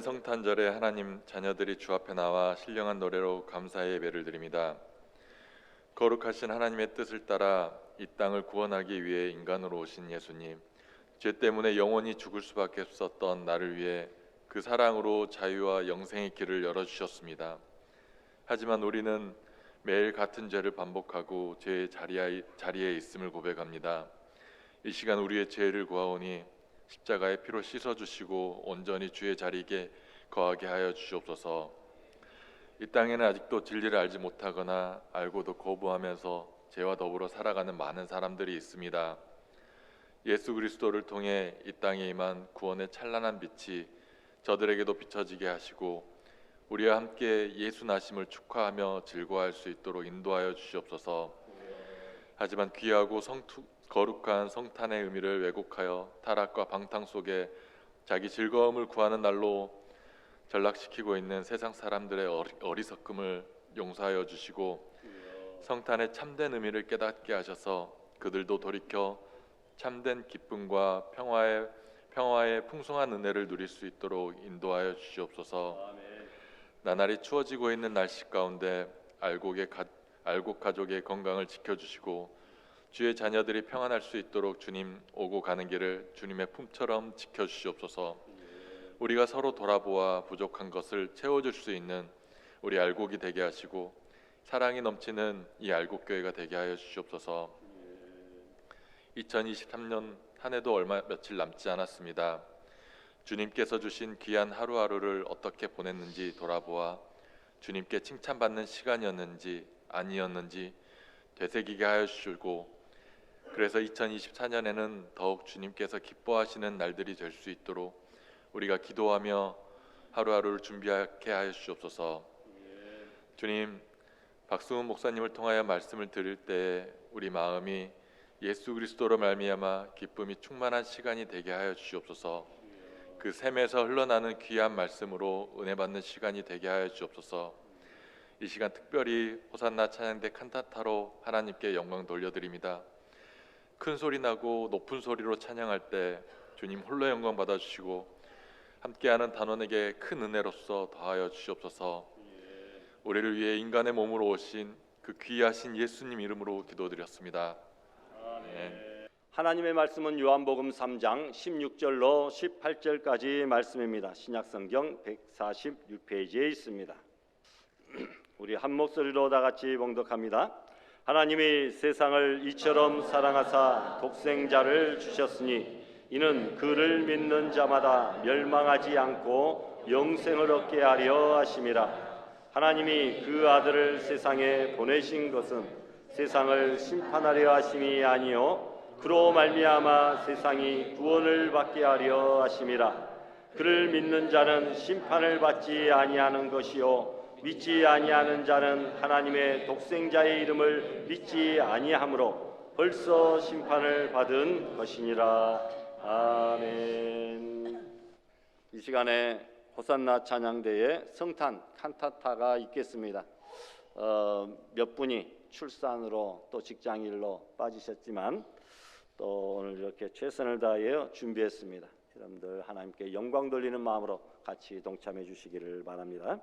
성탄절에 하나님 자녀들이 주 앞에 나와 신령한 노래로 감사의 예배를 드립니다. 거룩하신 하나님의 뜻을 따라 이 땅을 구원하기 위해 인간으로 오신 예수님, 죄 때문에 영원히 죽을 수밖에 없었던 나를 위해 그 사랑으로 자유와 영생의 길을 열어주셨습니다. 하지만 우리는 매일 같은 죄를 반복하고 죄의 자리에 있음을 고백합니다. 이 시간 우리의 죄를 구하오니 십자가의 피로 씻어주시고 온전히 주의 자리에 거하게 하여 주시옵소서. 이 땅에는 아직도 진리를 알지 못하거나 알고도 거부하면서 죄와 더불어 살아가는 많은 사람들이 있습니다. 예수 그리스도를 통해 이 땅에 임한 구원의 찬란한 빛이 저들에게도 비춰지게 하시고 우리와 함께 예수 나심을 축하하며 즐거워할 수 있도록 인도하여 주시옵소서. 하지만 귀하고 거룩한 성탄의 의미를 왜곡하여 타락과 방탕 속에 자기 즐거움을 구하는 날로 전락시키고 있는 세상 사람들의 어리석음을 용서하여 주시고 성탄의 참된 의미를 깨닫게 하셔서 그들도 돌이켜 참된 기쁨과 평화의 풍성한 은혜를 누릴 수 있도록 인도하여 주시옵소서. 나날이 추워지고 있는 날씨 가운데 알곡 가족의 건강을 지켜주시고 주의 자녀들이 평안할 수 있도록 주님 오고 가는 길을 주님의 품처럼 지켜주시옵소서. 우리가 서로 돌아보아 부족한 것을 채워줄 수 있는 우리 알곡이 되게 하시고 사랑이 넘치는 이 알곡교회가 되게 하여 주시옵소서. 2023년 한 해도 며칠 남지 않았습니다. 주님께서 주신 귀한 하루하루를 어떻게 보냈는지 돌아보아 주님께 칭찬받는 시간이었는지 아니었는지 되새기게 하여 주시고 그래서 2024년에는 더욱 주님께서 기뻐하시는 날들이 될 수 있도록 우리가 기도하며 하루하루를 준비하게 하여 주시옵소서. 주님, 박수훈 목사님을 통하여 말씀을 드릴 때 우리 마음이 예수 그리스도로 말미암아 기쁨이 충만한 시간이 되게 하여 주시옵소서. 그 샘에서 흘러나는 귀한 말씀으로 은혜 받는 시간이 되게 하여 주옵소서. 이 시간 특별히 호산나 찬양대 칸타타로 하나님께 영광 돌려드립니다. 큰 소리 나고 높은 소리로 찬양할 때 주님 홀로 영광 받아주시고 함께하는 단원에게 큰 은혜로서 더하여 주시옵소서. 우리를 위해 인간의 몸으로 오신 그 귀하신 예수님 이름으로 기도드렸습니다. 아멘. 하나님의 말씀은 요한복음 3장 16절로 18절까지 말씀입니다. 신약성경 146페이지에 있습니다. 우리 한 목소리로 다 같이 봉독합니다. 하나님이 세상을 이처럼 사랑하사 독생자를 주셨으니 이는 그를 믿는 자마다 멸망하지 않고 영생을 얻게 하려 하심이라. 하나님이 그 아들을 세상에 보내신 것은 세상을 심판하려 하심이 아니요 그로 말미암아 세상이 구원을 받게 하려 하심이라. 그를 믿는 자는 심판을 받지 아니하는 것이요 믿지 아니하는 자는 하나님의 독생자의 이름을 믿지 아니하므로 벌써 심판을 받은 것이니라. 아멘. 이 시간에 호산나 찬양대에 성탄 칸타타가 있겠습니다. 몇 분이 출산으로 또 직장일로 빠지셨지만 또 오늘 이렇게 최선을 다하여 준비했습니다. 여러분들 하나님께 영광 돌리는 마음으로 같이 동참해 주시기를 바랍니다.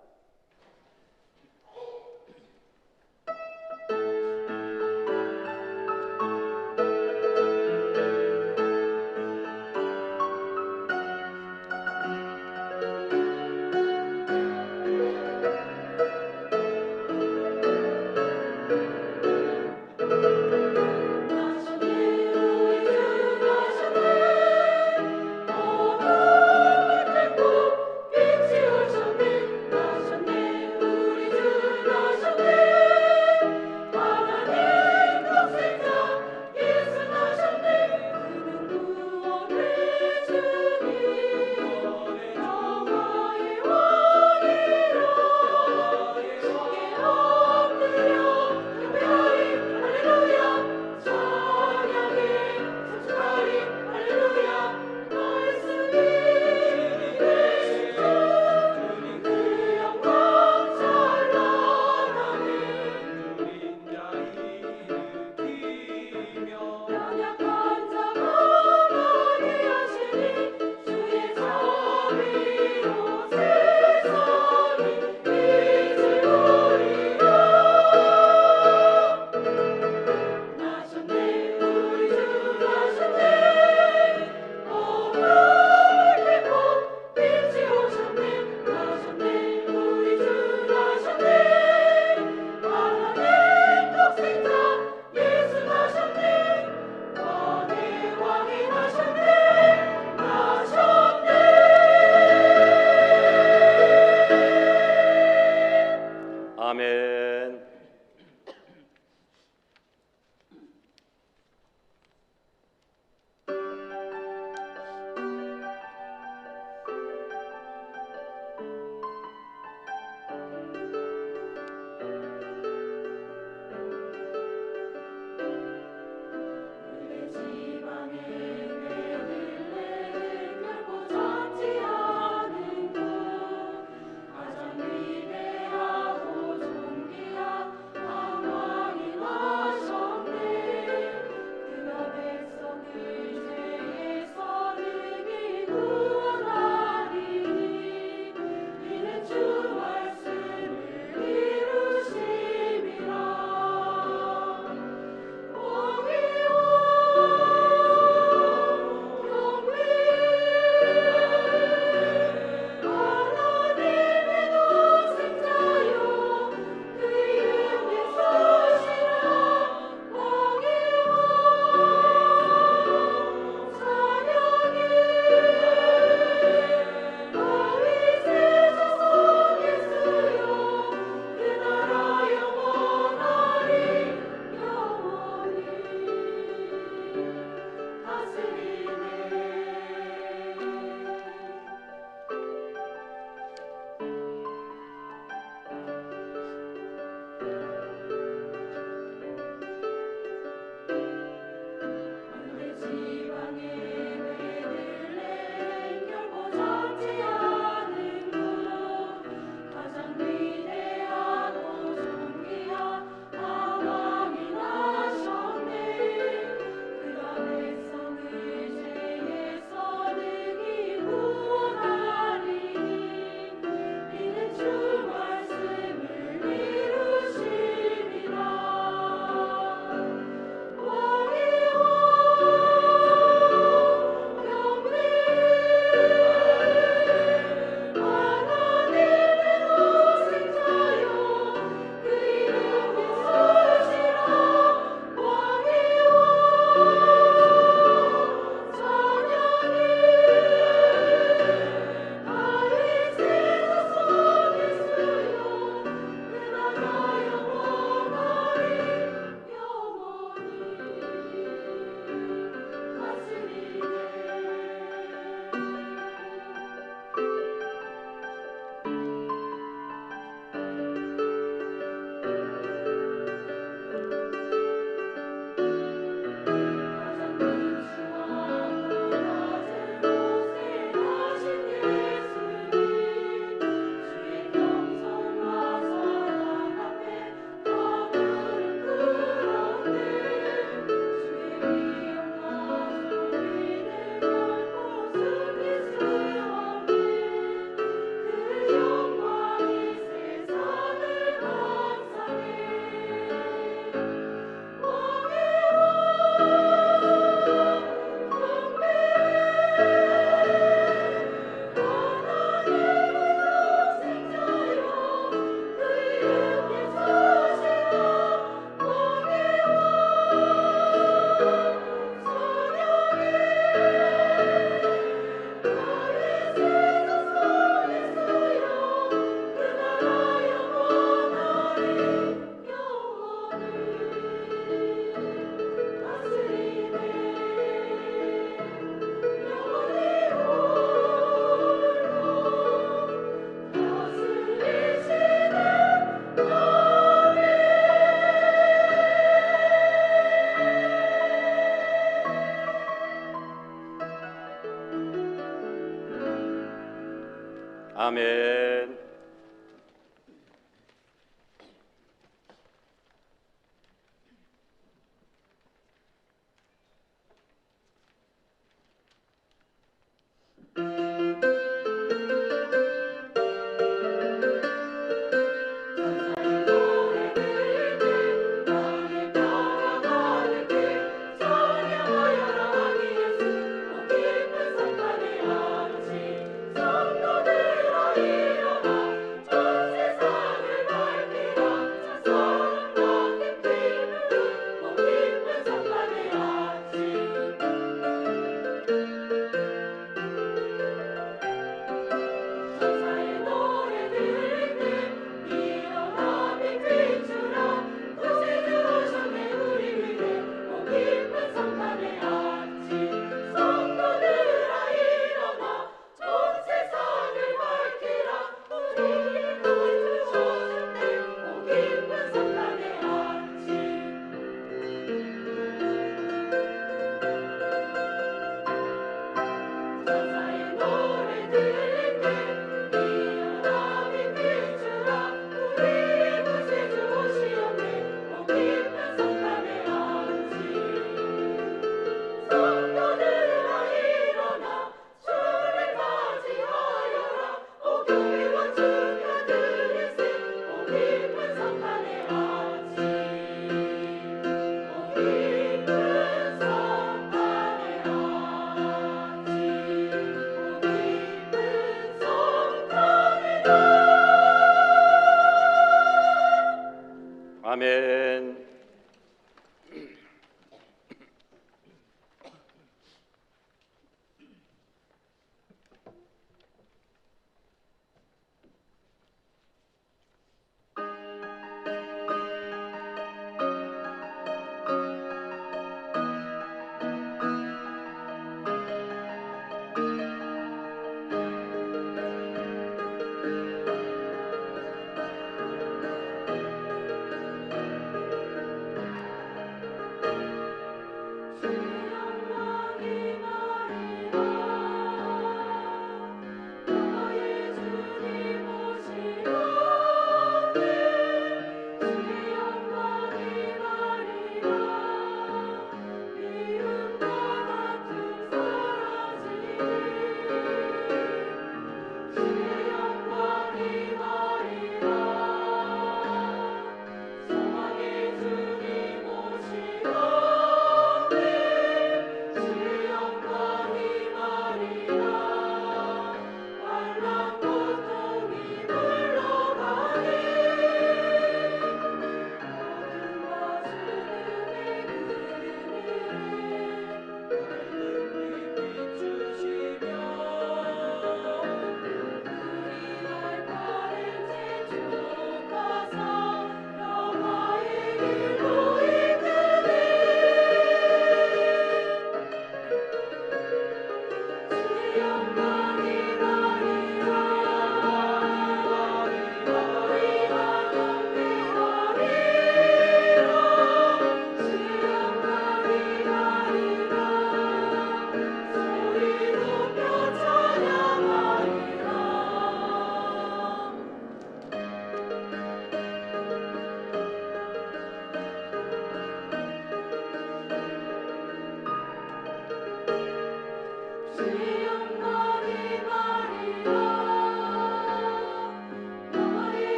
빛이 어쩌네 나선 아멘. 가장 위대하고 존귀 아멘.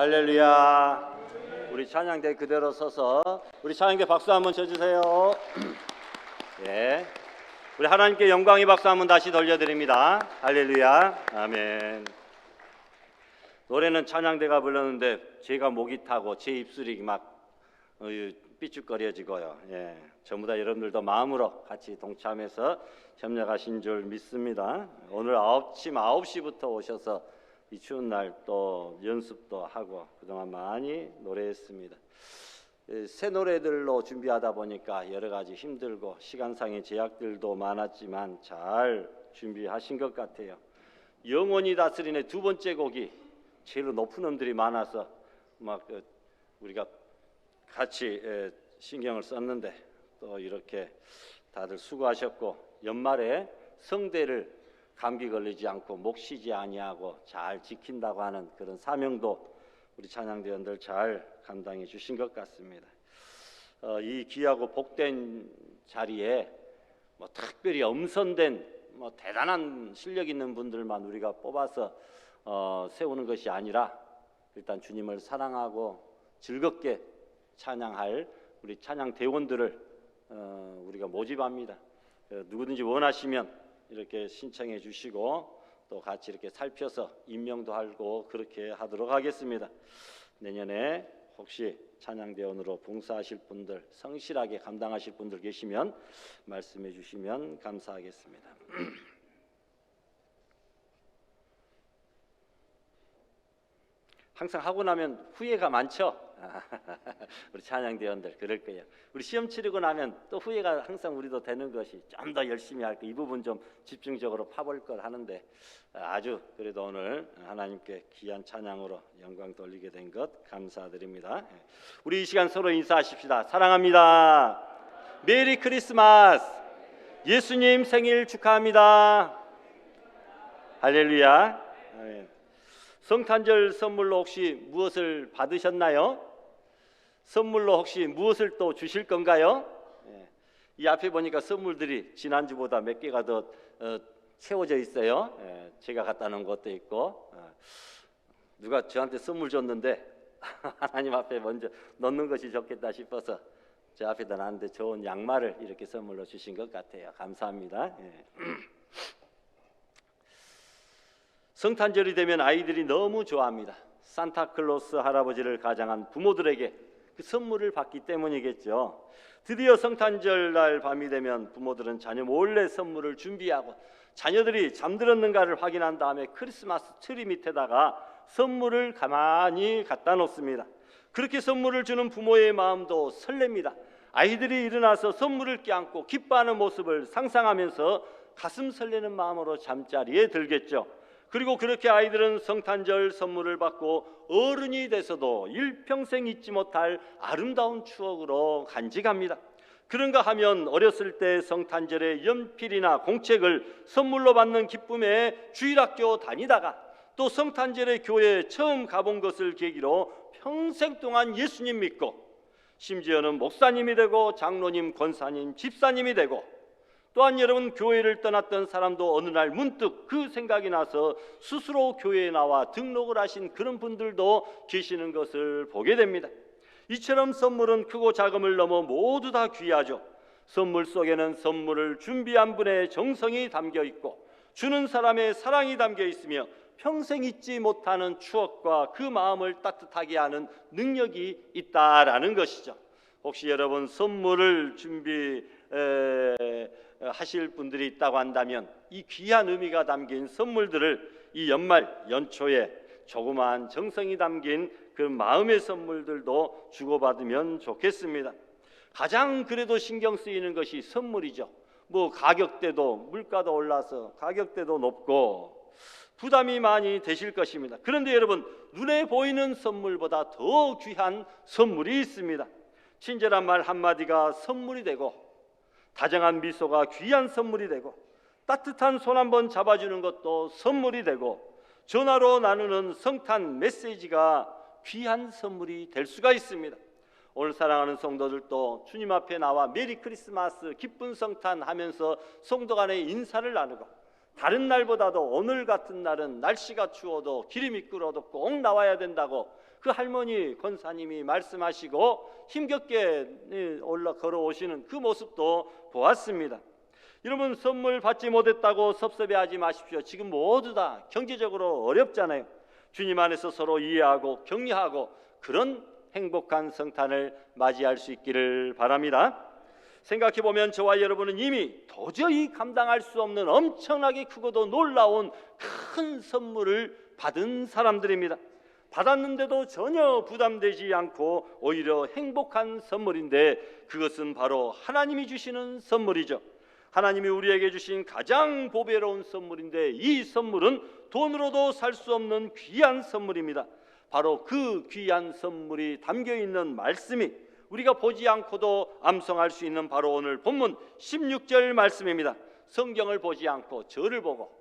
할렐루야. 우리 찬양대 그대로 서서 우리 찬양대 박수 한번 쳐주세요. 예, 우리 하나님께 영광의 박수 한번 다시 돌려드립니다. 할렐루야. 아멘. 노래는 찬양대가 불렀는데 제가 목이 타고 제 입술이 막 삐죽거려지고요. 예, 전부 다 여러분들도 마음으로 같이 동참해서 협력하신 줄 믿습니다. 오늘 아침 9시부터 오셔서 이 추운 날 또 연습도 하고 그동안 많이 노래했습니다. 새 노래들로 준비하다 보니까 여러 가지 힘들고 시간상의 제약들도 많았지만 잘 준비하신 것 같아요. 영원히 다스리네 두 번째 곡이 제일 높은 음들이 많아서 막 우리가 같이 신경을 썼는데 또 이렇게 다들 수고하셨고 연말에 성대를 감기 걸리지 않고 목 쉬지 아니하고 잘 지킨다고 하는 그런 사명도 우리 찬양대원들 잘 감당해 주신 것 같습니다. 이 귀하고 복된 자리에 뭐 특별히 엄선된 뭐 대단한 실력 있는 분들만 우리가 뽑아서 세우는 것이 아니라 일단 주님을 사랑하고 즐겁게 찬양할 우리 찬양대원들을 우리가 모집합니다. 누구든지 원하시면 이렇게 신청해 주시고 또 같이 이렇게 살펴서 임명도 하고 그렇게 하도록 하겠습니다. 내년에 혹시 찬양대원으로 봉사하실 분들, 성실하게 감당하실 분들 계시면 말씀해 주시면 감사하겠습니다. 항상 하고 나면 후회가 많죠. 우리 찬양대원들 그럴 거예요. 우리 시험 치르고 나면 또 후회가 항상 우리도 되는 것이 좀 더 열심히 할 거, 이 부분 좀 집중적으로 파볼 걸 하는데 아주 그래도 오늘 하나님께 귀한 찬양으로 영광 돌리게 된 것 감사드립니다. 우리 이 시간 서로 인사하십시다. 사랑합니다. 메리 크리스마스. 예수님 생일 축하합니다. 할렐루야. 아멘. 성탄절 선물로 혹시 무엇을 받으셨나요? 선물로 혹시 무엇을 또 주실 건가요? 이 앞에 보니까 선물들이 지난주보다 몇 개가 더 채워져 있어요. 제가 갖다 놓은 것도 있고 누가 저한테 선물 줬는데 하나님 앞에 먼저 넣는 것이 좋겠다 싶어서 제 앞에다 놨는데 좋은 양말을 이렇게 선물로 주신 것 같아요. 감사합니다. 성탄절이 되면 아이들이 너무 좋아합니다. 산타클로스 할아버지를 가장한 부모들에게 그 선물을 받기 때문이겠죠. 드디어 성탄절 날 밤이 되면 부모들은 자녀 몰래 선물을 준비하고 자녀들이 잠들었는가를 확인한 다음에 크리스마스 트리 밑에다가 선물을 가만히 갖다 놓습니다. 그렇게 선물을 주는 부모의 마음도 설렙니다. 아이들이 일어나서 선물을 껴안고 기뻐하는 모습을 상상하면서 가슴 설레는 마음으로 잠자리에 들겠죠. 그리고 그렇게 아이들은 성탄절 선물을 받고 어른이 돼서도 일평생 잊지 못할 아름다운 추억으로 간직합니다. 그런가 하면 어렸을 때 성탄절에 연필이나 공책을 선물로 받는 기쁨에 주일학교 다니다가 또 성탄절에 교회에 처음 가본 것을 계기로 평생 동안 예수님 믿고 심지어는 목사님이 되고 장로님, 권사님, 집사님이 되고 또한 여러분 교회를 떠났던 사람도 어느 날 문득 그 생각이 나서 스스로 교회에 나와 등록을 하신 그런 분들도 계시는 것을 보게 됩니다. 이처럼 선물은 크고 작음을 넘어 모두 다 귀하죠. 선물 속에는 선물을 준비한 분의 정성이 담겨 있고 주는 사람의 사랑이 담겨 있으며 평생 잊지 못하는 추억과 그 마음을 따뜻하게 하는 능력이 있다라는 것이죠. 혹시 여러분 선물을 하실 분들이 있다고 한다면 이 귀한 의미가 담긴 선물들을 이 연말 연초에 조그마한 정성이 담긴 그 마음의 선물들도 주고받으면 좋겠습니다. 가장 그래도 신경 쓰이는 것이 선물이죠. 뭐 가격대도 물가도 올라서 가격대도 높고 부담이 많이 되실 것입니다. 그런데 여러분 눈에 보이는 선물보다 더 귀한 선물이 있습니다. 친절한 말 한마디가 선물이 되고 다정한 미소가 귀한 선물이 되고 따뜻한 손 한번 잡아주는 것도 선물이 되고 전화로 나누는 성탄 메시지가 귀한 선물이 될 수가 있습니다. 오늘 사랑하는 성도들도 주님 앞에 나와 메리 크리스마스 기쁜 성탄 하면서 성도 간의 인사를 나누고 다른 날보다도 오늘 같은 날은 날씨가 추워도 길이 미끄러워도 꼭 나와야 된다고 그 할머니 권사님이 말씀하시고 힘겹게 걸어오시는 그 모습도 보았습니다. 여러분, 선물 받지 못했다고 섭섭해하지 마십시오. 지금 모두 다 경제적으로 어렵잖아요. 주님 안에서 서로 이해하고 격려하고 그런 행복한 성탄을 맞이할 수 있기를 바랍니다. 생각해보면 저와 여러분은 이미 도저히 감당할 수 없는 엄청나게 크고도 놀라운 큰 선물을 받은 사람들입니다. 받았는데도 전혀 부담되지 않고 오히려 행복한 선물인데, 그것은 바로 하나님이 주시는 선물이죠. 하나님이 우리에게 주신 가장 보배로운 선물인데, 이 선물은 돈으로도 살 수 없는 귀한 선물입니다. 바로 그 귀한 선물이 담겨있는 말씀이 우리가 보지 않고도 암송할 수 있는 바로 오늘 본문 16절 말씀입니다. 성경을 보지 않고 저를 보고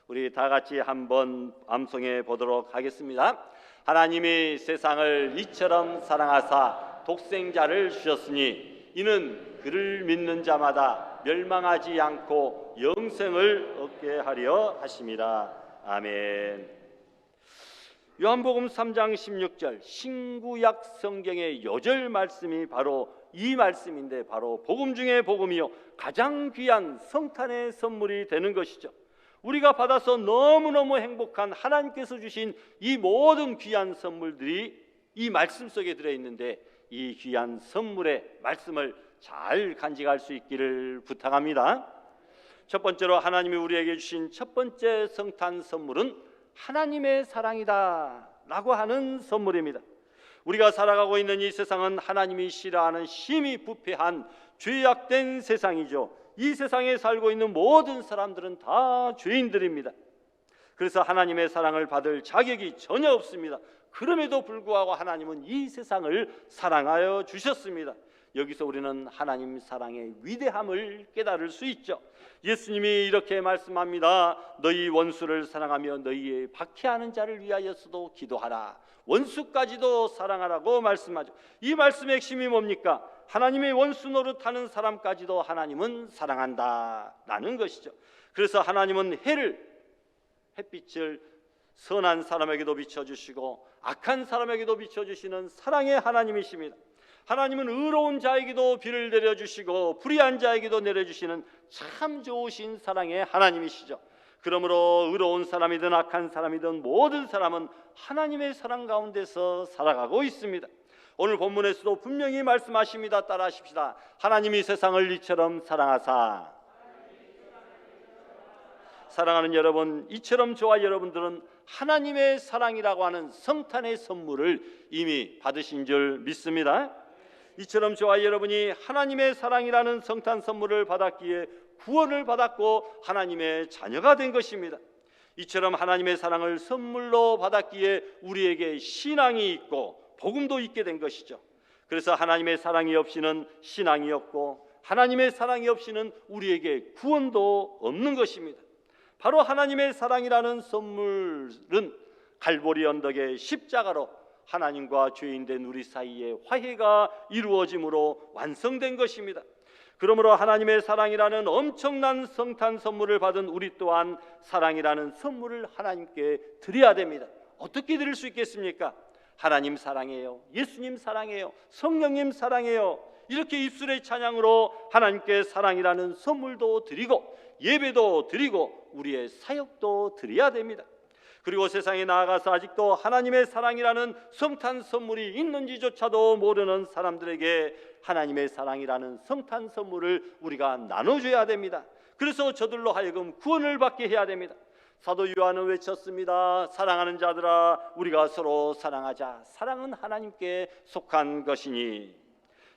우리 다 같이 한번 암송해 보도록 하겠습니다. 하나님이 세상을 이처럼 사랑하사 독생자를 주셨으니 이는 그를 믿는 자마다 멸망하지 않고 영생을 얻게 하려 하심이라. 아멘. 요한복음 3장 16절 신구약 성경의 요절 말씀이 바로 이 말씀인데, 바로 복음 중에 복음이요 가장 귀한 성탄의 선물이 되는 것이죠. 우리가 받아서 너무너무 행복한 하나님께서 주신 이 모든 귀한 선물들이 이 말씀 속에 들어있는데, 이 귀한 선물의 말씀을 잘 간직할 수 있기를 부탁합니다. 첫 번째로 하나님이 우리에게 주신 첫 번째 성탄 선물은 하나님의 사랑이다 라고 하는 선물입니다. 우리가 살아가고 있는 이 세상은 하나님이 싫어하는 심히 부패한 죄악된 세상이죠. 이 세상에 살고 있는 모든 사람들은 다 죄인들입니다. 그래서 하나님의 사랑을 받을 자격이 전혀 없습니다. 그럼에도 불구하고 하나님은 이 세상을 사랑하여 주셨습니다. 여기서 우리는 하나님 사랑의 위대함을 깨달을 수 있죠. 예수님이 이렇게 말씀합니다. 너희 원수를 사랑하며 너희의 박해하는 자를 위하여서도 기도하라. 원수까지도 사랑하라고 말씀하죠. 이 말씀의 핵심이 뭡니까? 하나님의 원수 노릇하는 사람까지도 하나님은 사랑한다라는 것이죠. 그래서 하나님은 햇빛을 선한 사람에게도 비춰주시고 악한 사람에게도 비춰주시는 사랑의 하나님이십니다. 하나님은 의로운 자에게도 비를 내려주시고 불의한 자에게도 내려주시는 참 좋으신 사랑의 하나님이시죠. 그러므로 의로운 사람이든 악한 사람이든 모든 사람은 하나님의 사랑 가운데서 살아가고 있습니다. 오늘 본문에서도 분명히 말씀하십니다. 따라하십시다. 하나님이 세상을 이처럼 사랑하사. 사랑하는 여러분, 이처럼 저와 여러분들은 하나님의 사랑이라고 하는 성탄의 선물을 이미 받으신 줄 믿습니다. 이처럼 저와 여러분이 하나님의 사랑이라는 성탄 선물을 받았기에 구원을 받았고 하나님의 자녀가 된 것입니다. 이처럼 하나님의 사랑을 선물로 받았기에 우리에게 신앙이 있고 복음도 있게 된 것이죠. 그래서 하나님의 사랑이 없이는 신앙이 없고 하나님의 사랑이 없이는 우리에게 구원도 없는 것입니다. 바로 하나님의 사랑이라는 선물은 갈보리 언덕의 십자가로 하나님과 죄인된 우리 사이에 화해가 이루어짐으로 완성된 것입니다. 그러므로 하나님의 사랑이라는 엄청난 성탄 선물을 받은 우리 또한 사랑이라는 선물을 하나님께 드려야 됩니다. 어떻게 드릴 수 있겠습니까? 하나님 사랑해요, 예수님 사랑해요, 성령님 사랑해요, 이렇게 입술의 찬양으로 하나님께 사랑이라는 선물도 드리고 예배도 드리고 우리의 사역도 드려야 됩니다. 그리고 세상에 나아가서 아직도 하나님의 사랑이라는 성탄 선물이 있는지조차도 모르는 사람들에게 하나님의 사랑이라는 성탄 선물을 우리가 나눠줘야 됩니다. 그래서 저들로 하여금 구원을 받게 해야 됩니다. 사도 요한은 외쳤습니다. 사랑하는 자들아, 우리가 서로 사랑하자. 사랑은 하나님께 속한 것이니.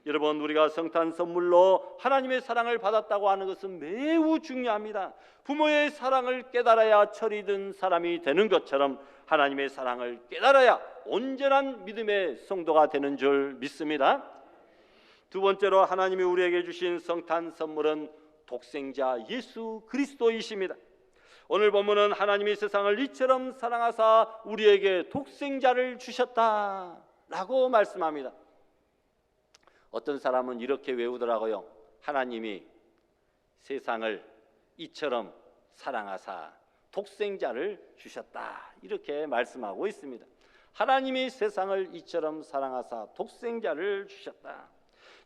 여러분, 우리가 성탄 선물로 하나님의 사랑을 받았다고 하는 것은 매우 중요합니다. 부모의 사랑을 깨달아야 철이 든 사람이 되는 것처럼 하나님의 사랑을 깨달아야 온전한 믿음의 성도가 되는 줄 믿습니다. 두 번째로 하나님이 우리에게 주신 성탄 선물은 독생자 예수 그리스도이십니다. 오늘 본문은 하나님이 세상을 이처럼 사랑하사 우리에게 독생자를 주셨다라고 말씀합니다. 어떤 사람은 이렇게 외우더라고요. 하나님이 세상을 이처럼 사랑하사 독생자를 주셨다, 이렇게 말씀하고 있습니다. 하나님이 세상을 이처럼 사랑하사 독생자를 주셨다.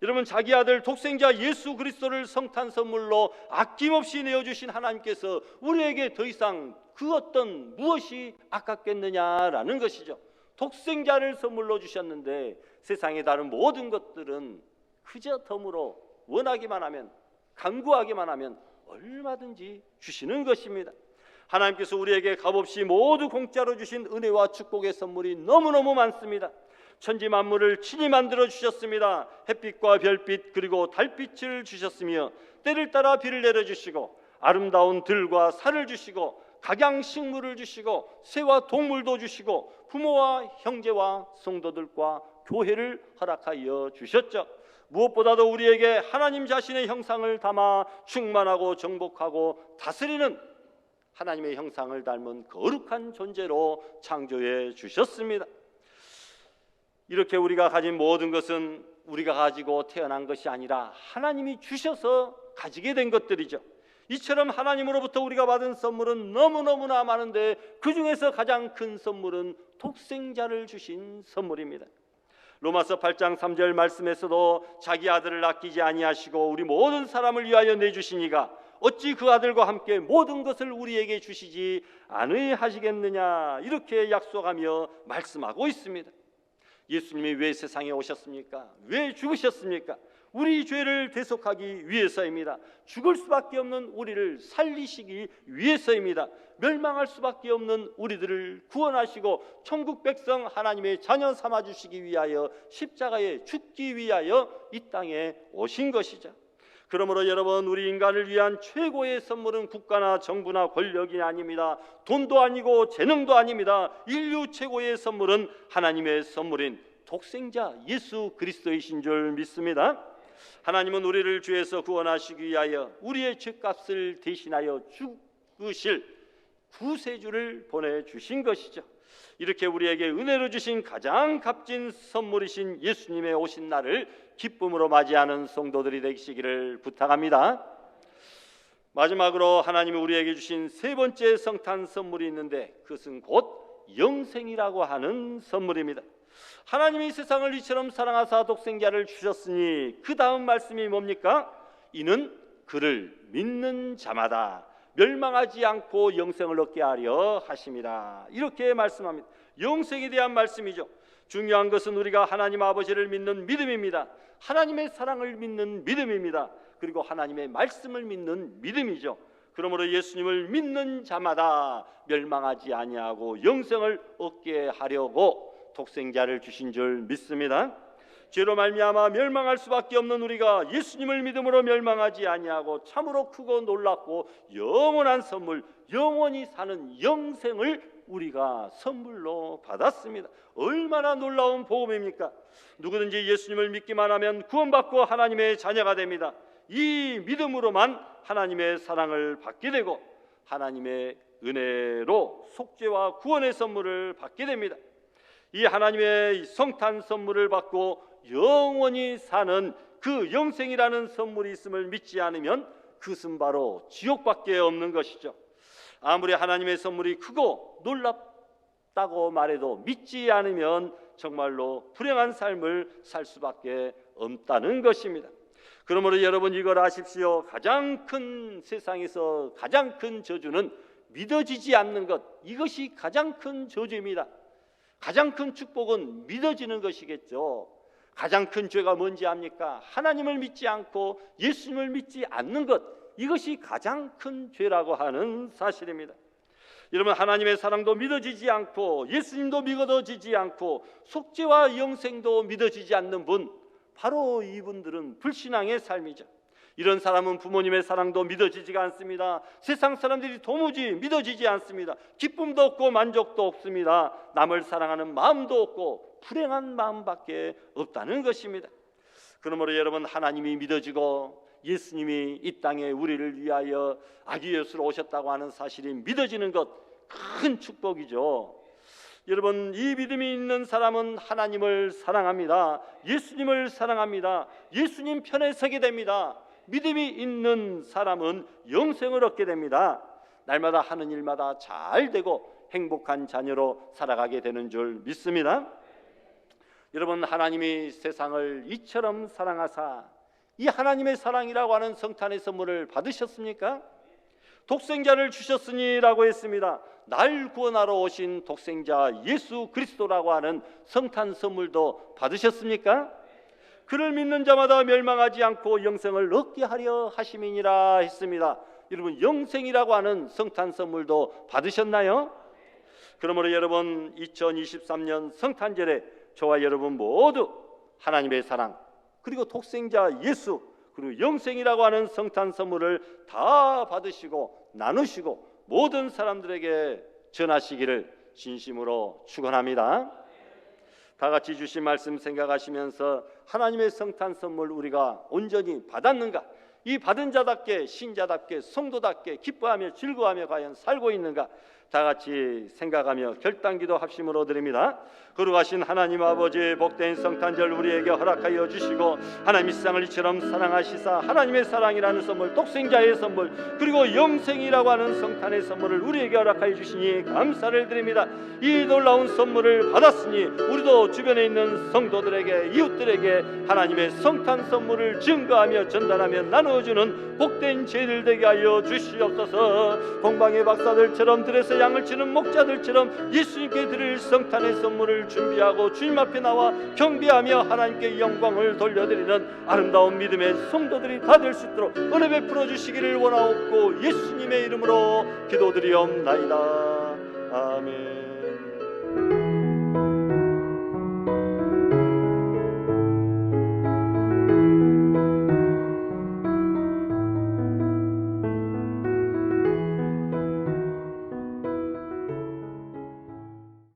여러분, 자기 아들 독생자 예수 그리스도를 성탄 선물로 아낌없이 내어주신 하나님께서 우리에게 더 이상 그 어떤 무엇이 아깝겠느냐라는 것이죠. 독생자를 선물로 주셨는데 세상의 다른 모든 것들은 그저 덤으로 원하기만 하면, 간구하기만 하면 얼마든지 주시는 것입니다. 하나님께서 우리에게 값없이 모두 공짜로 주신 은혜와 축복의 선물이 너무너무 많습니다. 천지 만물을 친히 만들어 주셨습니다. 햇빛과 별빛 그리고 달빛을 주셨으며 때를 따라 비를 내려주시고 아름다운 들과 살을 주시고 각양식물을 주시고 새와 동물도 주시고 부모와 형제와 성도들과 교회를 허락하여 주셨죠. 무엇보다도 우리에게 하나님 자신의 형상을 담아 충만하고 정복하고 다스리는 하나님의 형상을 닮은 거룩한 존재로 창조해 주셨습니다. 이렇게 우리가 가진 모든 것은 우리가 가지고 태어난 것이 아니라 하나님이 주셔서 가지게 된 것들이죠. 이처럼 하나님으로부터 우리가 받은 선물은 너무너무나 많은데 그 중에서 가장 큰 선물은 독생자를 주신 선물입니다. 로마서 8장 3절 말씀에서도 자기 아들을 아끼지 아니하시고 우리 모든 사람을 위하여 내주시니가 어찌 그 아들과 함께 모든 것을 우리에게 주시지 않으시겠느냐, 이렇게 약속하며 말씀하고 있습니다. 예수님이 왜 세상에 오셨습니까? 왜 죽으셨습니까? 우리 죄를 대속하기 위해서입니다. 죽을 수밖에 없는 우리를 살리시기 위해서입니다. 멸망할 수밖에 없는 우리들을 구원하시고 천국 백성 하나님의 자녀 삼아주시기 위하여 십자가에 죽기 위하여 이 땅에 오신 것이죠. 그러므로 여러분, 우리 인간을 위한 최고의 선물은 국가나 정부나 권력이 아닙니다. 돈도 아니고 재능도 아닙니다. 인류 최고의 선물은 하나님의 선물인 독생자 예수 그리스도이신 줄 믿습니다. 하나님은 우리를 죄에서 구원하시기 위하여 우리의 죄값을 대신하여 죽으실 구세주를 보내주신 것이죠. 이렇게 우리에게 은혜로 주신 가장 값진 선물이신 예수님의 오신 날을 기쁨으로 맞이하는 성도들이 되시기를 부탁합니다. 마지막으로 하나님이 우리에게 주신 세 번째 성탄 선물이 있는데 그것은 곧 영생이라고 하는 선물입니다. 하나님이 세상을 이처럼 사랑하사 독생자를 주셨으니 그 다음 말씀이 뭡니까? 이는 그를 믿는 자마다 멸망하지 않고 영생을 얻게 하려 하심이라, 이렇게 말씀합니다. 영생에 대한 말씀이죠. 중요한 것은 우리가 하나님 아버지를 믿는 믿음입니다. 하나님의 사랑을 믿는 믿음입니다. 그리고 하나님의 말씀을 믿는 믿음이죠. 그러므로 예수님을 믿는 자마다 멸망하지 아니하고 영생을 얻게 하려고 독생자를 주신 줄 믿습니다. 죄로 말미암아 멸망할 수밖에 없는 우리가 예수님을 믿음으로 멸망하지 아니하고 참으로 크고 놀랍고 영원한 선물, 영원히 사는 영생을 우리가 선물로 받았습니다. 얼마나 놀라운 복음입니까? 누구든지 예수님을 믿기만 하면 구원받고 하나님의 자녀가 됩니다. 이 믿음으로만 하나님의 사랑을 받게 되고 하나님의 은혜로 속죄와 구원의 선물을 받게 됩니다. 이 하나님의 성탄 선물을 받고 영원히 사는 그 영생이라는 선물이 있음을 믿지 않으면 그것은 바로 지옥밖에 없는 것이죠. 아무리 하나님의 선물이 크고 놀랍다고 말해도 믿지 않으면 정말로 불행한 삶을 살 수밖에 없다는 것입니다. 그러므로 여러분, 이걸 아십시오. 가장 큰, 세상에서 가장 큰 저주는 믿어지지 않는 것, 이것이 가장 큰 저주입니다. 가장 큰 축복은 믿어지는 것이겠죠. 가장 큰 죄가 뭔지 압니까? 하나님을 믿지 않고 예수님을 믿지 않는 것, 이것이 가장 큰 죄라고 하는 사실입니다. 여러분, 하나님의 사랑도 믿어지지 않고 예수님도 믿어지지 않고 속죄와 영생도 믿어지지 않는 분, 바로 이분들은 불신앙의 삶이죠. 이런 사람은 부모님의 사랑도 믿어지지가 않습니다. 세상 사람들이 도무지 믿어지지 않습니다. 기쁨도 없고 만족도 없습니다. 남을 사랑하는 마음도 없고 불행한 마음밖에 없다는 것입니다. 그러므로 여러분, 하나님이 믿어지고 예수님이 이 땅에 우리를 위하여 아기 예수로 오셨다고 하는 사실이 믿어지는 것, 큰 축복이죠. 여러분, 이 믿음이 있는 사람은 하나님을 사랑합니다. 예수님을 사랑합니다. 예수님 편에 서게 됩니다. 믿음이 있는 사람은 영생을 얻게 됩니다. 날마다 하는 일마다 잘 되고 행복한 자녀로 살아가게 되는 줄 믿습니다. 여러분, 하나님이 세상을 이처럼 사랑하사 이 하나님의 사랑이라고 하는 성탄의 선물을 받으셨습니까? 독생자를 주셨으니라고 했습니다. 날 구원하러 오신 독생자 예수 그리스도라고 하는 성탄 선물도 받으셨습니까? 그를 믿는 자마다 멸망하지 않고 영생을 얻게 하려 하심이니라 했습니다. 여러분, 영생이라고 하는 성탄 선물도 받으셨나요? 그러므로 여러분, 2023년 성탄절에 저와 여러분 모두 하나님의 사랑, 그리고 독생자 예수, 그리고 영생이라고 하는 성탄 선물을 다 받으시고 나누시고 모든 사람들에게 전하시기를 진심으로 축원합니다. 다 같이 주신 말씀 생각하시면서 하나님의 성탄 선물 우리가 온전히 받았는가? 이 받은 자답게, 신자답게, 성도답게 기뻐하며 즐거워하며 과연 살고 있는가? 다 같이 생각하며 결단기도 합심으로 드립니다. 거룩하신 하나님 아버지, 복된 성탄절 우리에게 허락하여 주시고 하나님이 세상을 이처럼 사랑하시사 하나님의 사랑이라는 선물, 독생자의 선물, 그리고 영생이라고 하는 성탄의 선물을 우리에게 허락하여 주시니 감사를 드립니다. 이 놀라운 선물을 받았으니 우리도 주변에 있는 성도들에게, 이웃들에게 하나님의 성탄 선물을 증거하며 전달하며 나누어주는 복된 죄들 되게 하여 주시옵소서. 공방의 박사들처럼 들에서 양을 치는 목자들처럼 예수님께 드릴 성탄의 선물을 준비하고 주님 앞에 나와 경배하며 하나님께 영광을 돌려드리는 아름다운 믿음의 성도들이 다 될 수 있도록 은혜 베풀어 주시기를 원하옵고 예수님의 이름으로 기도드리옵나이다. 아멘.